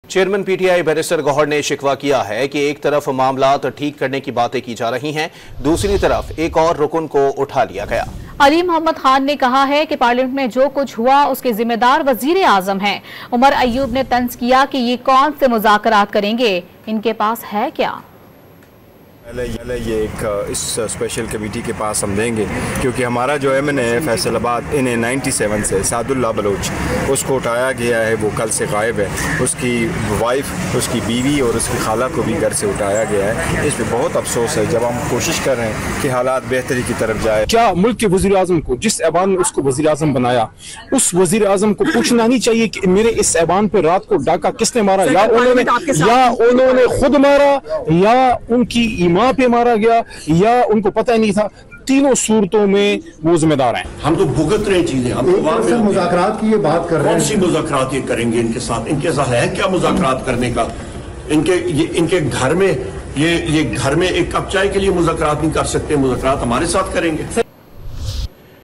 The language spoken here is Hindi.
चेयरमैन पीटीआई बैरिस्टर गौहर ने शिकवा किया है कि एक तरफ मामलात ठीक करने की बातें की जा रही हैं, दूसरी तरफ एक और रुकन को उठा लिया गया। अली मोहम्मद खान ने कहा है कि पार्लियामेंट में जो कुछ हुआ उसके जिम्मेदार वजीर आजम हैं। उमर अयूब ने तंज किया कि ये कौन से मुज़ाकरात करेंगे, इनके पास है क्या। पहले ये एक इस स्पेशल कमेटी के पास हम देंगे, क्योंकि हमारा जो एमएन है फैसलाबाद इन्हें 97 से सादुल्ला बलोच उसको उठाया गया है, वो कल से गायब है। उसकी वाइफ, उसकी बीवी और उसकी खाला को भी घर से उठाया गया है। इस पर बहुत अफसोस है। जब हम कोशिश कर रहे हैं कि हालात बेहतरी की तरफ जाए, क्या मुल्क के वज़ीर आज़म को, जिस ऐवान ने उसको वज़ीर आज़म बनाया, उस वज़ीर आज़म को पूछना नहीं चाहिए कि मेरे इस ऐवान पर रात को डाका किसने मारा, या उन्होंने खुद मारा, या उनकी माँ पे मारा गया, या उनको पता ही नहीं था। तीनों सूरतों में वो जिम्मेदार हैं। हम तो भुगत रहे चीजें। हम तो मुज़ाकरात की ये बात कर रहे हैं। कौन सी मुज़ाकरात ये करेंगे इनके साथ? इनके साथ है क्या मुज़ाकरात करने का? इनके घर में ये घर में एक कप चाय के लिए मुज़ाकरात नहीं कर सकते। मुज़ाकरात हमारे साथ करेंगे।